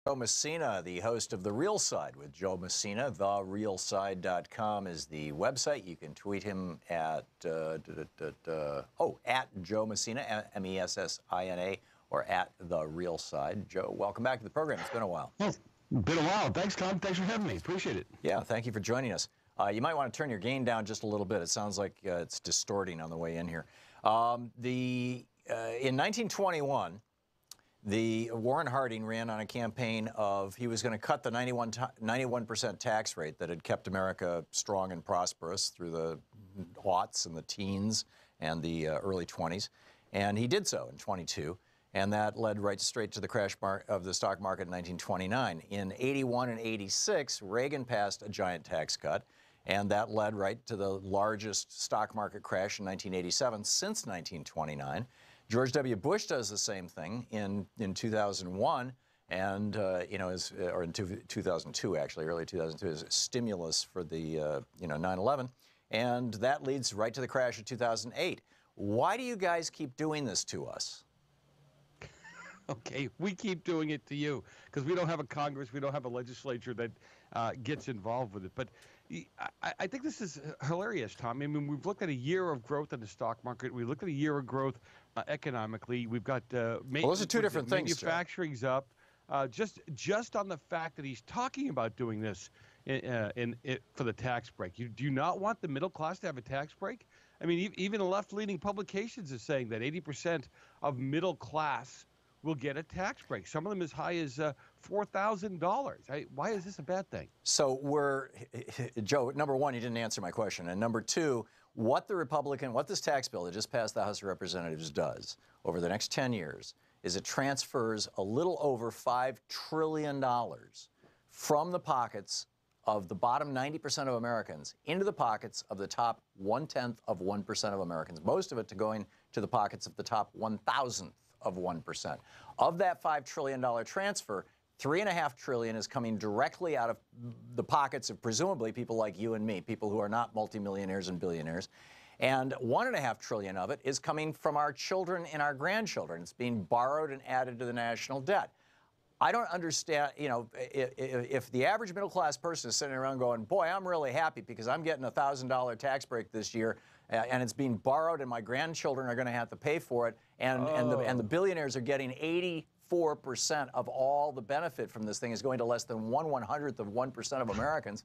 Joe Messina, the host of The Real Side with Joe Messina. TheRealSide.com is the website. You can tweet him at, at Joe Messina, Messina, or at The Real Side. Joe, welcome back to the program. It's been a while. Well, been a while. Thanks, Tom. Thanks for having me. Appreciate it. Yeah, thank you for joining us. You might want to turn your gain down just a little bit. It sounds like it's distorting on the way in here. In 1921, Warren Harding ran on a campaign of he was going to cut the 91% tax rate that had kept America strong and prosperous through the aughts and the teens and the early 20s. And he did so in 22. And that led straight to the crash of the stock market in 1929. In 81 and 86, Reagan passed a giant tax cut. And that led right to the largest stock market crash in 1987 since 1929. George W. Bush does the same thing in 2001, and or in 2002 actually, early 2002, as a stimulus for the 9/11, and that leads right to the crash of 2008. Why do you guys keep doing this to us? Okay, we keep doing it to you because we don't have a Congress, we don't have a legislature that gets involved with it. But I think this is hilarious, Tom. I mean, we've looked at a year of growth in the stock market. We looked at a year of growth economically. We've got well, those are two different things. Manufacturing's up. Just on the fact that he's talking about doing this for the tax break. Do you not want the middle class to have a tax break? I mean, even the left-leaning publications are saying that 80% of middle class will get a tax break. Some of them as high as $4,000. Why is this a bad thing? So Joe, number one, you didn't answer my question. And number two, what this tax bill that just passed the House of Representatives does over the next 10 years is it transfers a little over $5 trillion from the pockets of the bottom 90% of Americans into the pockets of the top 0.1% of Americans, most of it going to the pockets of the top 1,000th of 1%. Of that $5 trillion transfer, $3.5 trillion is coming directly out of the pockets of presumably people like you and me, people who are not multimillionaires and billionaires. And $1.5 trillion of it is coming from our children and our grandchildren. It's being borrowed and added to the national debt. I don't understand, if the average middle class person is sitting around going, boy, I'm really happy because I'm getting a $1,000 tax break this year, and it's being borrowed and my grandchildren are going to have to pay for it, and the billionaires are getting 84% of all the benefit from this thing is going to less than 1/100th of 1% of Americans.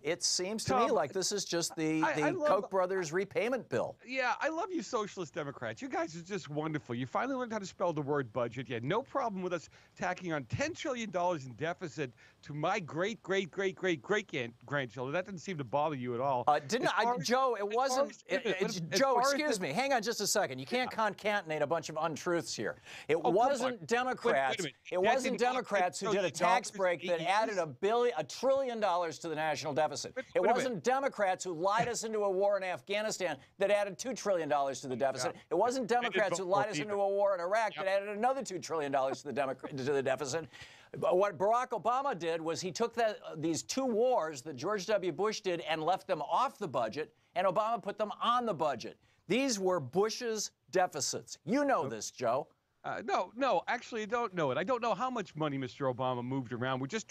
It seems to me like this is just the Koch brothers repayment bill. Yeah, I love you socialist Democrats. You guys are just wonderful. You finally learned how to spell the word budget. You had no problem with us tacking on $10 trillion in deficit to my great-great-great-great-grandchildren. That didn't seem to bother you at all. Joe, it wasn't. Joe, excuse me. Hang on just a second. You can't concatenate a bunch of untruths here. It wasn't Democrats. It wasn't Democrats who did a tax break that added $1 trillion to the national deficit. It wasn't Democrats who lied us into a war in Afghanistan that added $2 trillion to the deficit. It wasn't Democrats who lied us into a war in Iraq that added another $2 trillion to the deficit. What Barack Obama did was he took these two wars that George W. Bush did and left them off the budget, and Obama put them on the budget. These were Bush's deficits. You know this, Joe. No, actually, I don't know it. I don't know how much money Mr. Obama moved around. We're just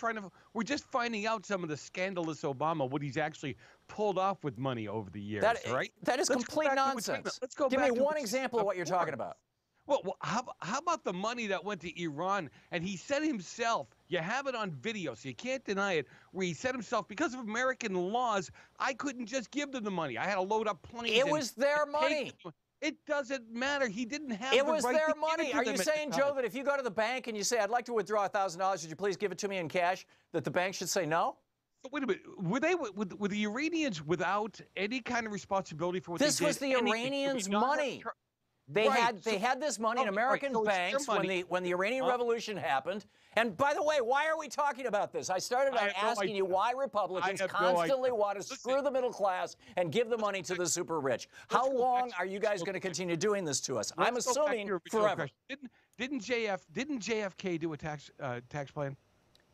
finding out some of the scandalous Obama, what he's actually pulled off with money over the years, right? That is complete nonsense. Give me one example of what you're talking about. Well, how about the money that went to Iran? And he said himself, you have it on video, so you can't deny it, where he said himself, because of American laws, I couldn't just give them the money. I had to load up planes. It was their money. It doesn't matter. He didn't have the right to give it to them. It was their money. Are you saying, Joe, that if you go to the bank and you say, I'd like to withdraw $1,000, would you please give it to me in cash, that the bank should say no? Wait a minute. Were the Iranians without any kind of responsibility for what they did? This was the Iranians' money. They had this money in American banks when the Iranian Revolution happened. And by the way, why are we talking about this? I started out asking you why Republicans constantly want to screw the middle class and give the money to the super rich. How long are you guys going to continue doing this to us? I'm assuming forever. Didn't JFK do a tax plan?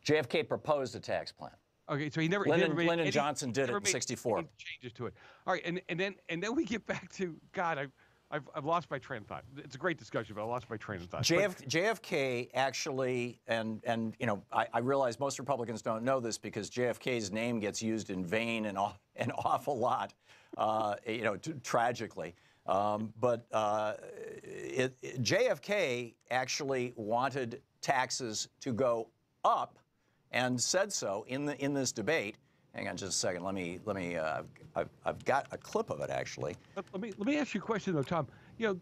JFK proposed a tax plan. Okay, so he never. Lyndon Johnson did it in '64. Changes to it. All right, and then we get back to God. I've lost my train of thought. It's a great discussion, but I lost my train of thought. JFK actually, and you know, I realize most Republicans don't know this because JFK's name gets used in vain an awful lot, you know, tragically. But JFK actually wanted taxes to go up, and said so in this debate. Hang on just a second. I've got a clip of it actually. Let me ask you a question though, Tom. You know,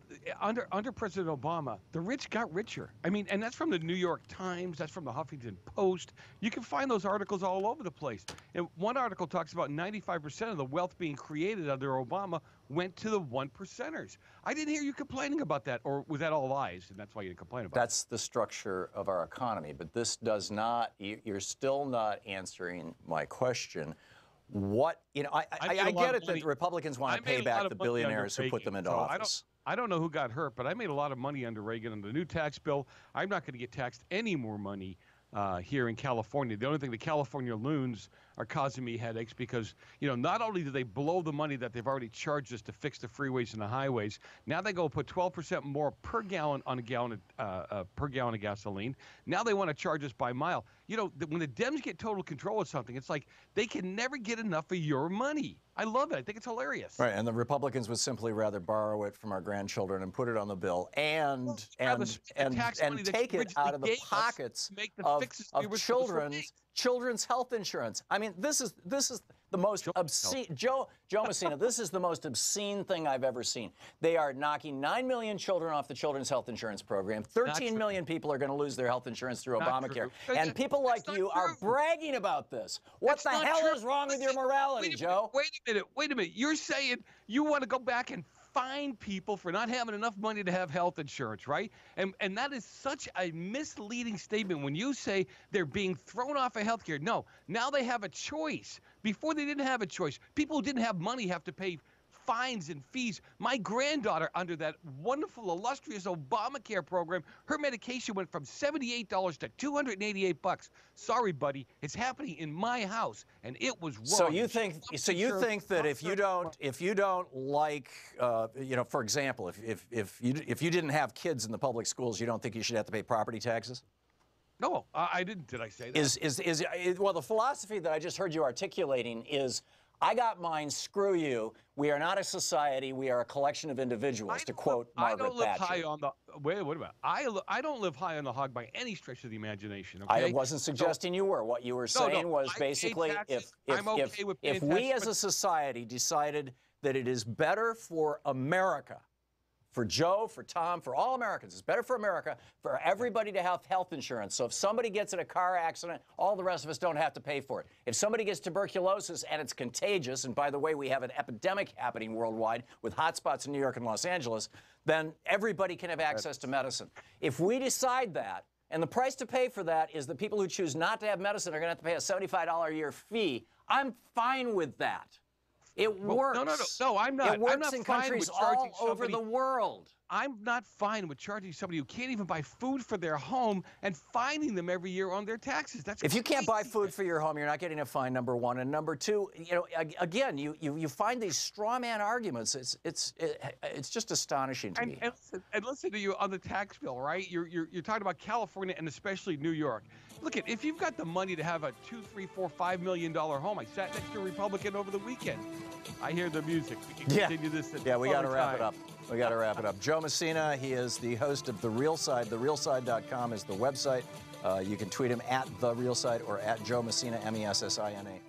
under President Obama, the rich got richer. I mean, and that's from the New York Times. That's from the Huffington Post. You can find those articles all over the place. And one article talks about 95% of the wealth being created under Obama went to the 1%ers. I didn't hear you complaining about that, or was that all lies, and that's why you didn't complain about it? That's the structure of our economy, but this does not. You're still not answering my question. What, you know, I get it that the Republicans want to pay back the billionaires who put them into office. I don't know who got hurt, but I made a lot of money under Reagan. Under the new tax bill, I'm not going to get taxed any more money here in California. The only thing, the California loons are causing me headaches because, you know, not only do they blow the money that they've already charged us to fix the freeways and the highways, now they go put 12% more per gallon on per gallon of gasoline. Now they want to charge us by mile. You know, when the Dems get total control of something, it's like they can never get enough of your money. I love it. I think it's hilarious. Right, and the Republicans would simply rather borrow it from our grandchildren and put it on the bill and take it out of the pockets of children's health insurance. I mean, this is the most obscene, Joe Messina, this is the most obscene thing I've ever seen. They are knocking 9 million children off the children's health insurance program. 13 million people are going to lose their health insurance through Obamacare. And people like you are bragging about this. What the hell is wrong with your morality, Joe? Wait a minute. You're saying you want to go back and fine people for not having enough money to have health insurance, right? And that is such a misleading statement when you say they're being thrown off of health care. No, now they have a choice. Before they didn't have a choice. People who didn't have money have to pay fines and fees. My granddaughter, under that wonderful, illustrious Obamacare program, her medication went from $78 to $288. Sorry, buddy, it's happening in my house, and it was wrong. So you think that if you don't like, you know, for example, if you didn't have kids in the public schools, you don't think you should have to pay property taxes? No, I didn't. Did I say that? Well, the philosophy that I just heard you articulating is, I got mine, screw you. We are not a society. We are a collection of individuals, to quote Margaret Thatcher. I don't live high on the, wait a minute. I don't live high on the hog by any stretch of the imagination, okay? I wasn't suggesting you were. What you were saying was basically if we as a society decided that it is better for America, for Joe, for Tom, for all Americans, it's better for America, for everybody to have health insurance. So if somebody gets in a car accident, all the rest of us don't have to pay for it. If somebody gets tuberculosis and it's contagious, and by the way, we have an epidemic happening worldwide with hotspots in New York and Los Angeles, then everybody can have access to medicine. If we decide that, and the price to pay for that is the people who choose not to have medicine are going to have to pay a $75 a year fee, I'm fine with that. It works. No, I'm not. It works I'm not in fine countries with charging all over the world. I'm not fine with charging somebody who can't even buy food for their home and fining them every year on their taxes. That's if you can't buy food for your home, you're not getting a fine, number one. And number two, you know, again, you find these straw man arguments. It's just astonishing to me. And listen to you on the tax bill, right? You're talking about California and especially New York. Look, if you've got the money to have a $2, $3, $4, $5 million home, I sat next to a Republican over the weekend. I hear the music. We can continue this. Yeah, we got to wrap it up. We got to wrap it up. Joe Messina, he is the host of The Real Side. TheRealSide.com is the website. You can tweet him at The Real Side or at Joe Messina, Messina.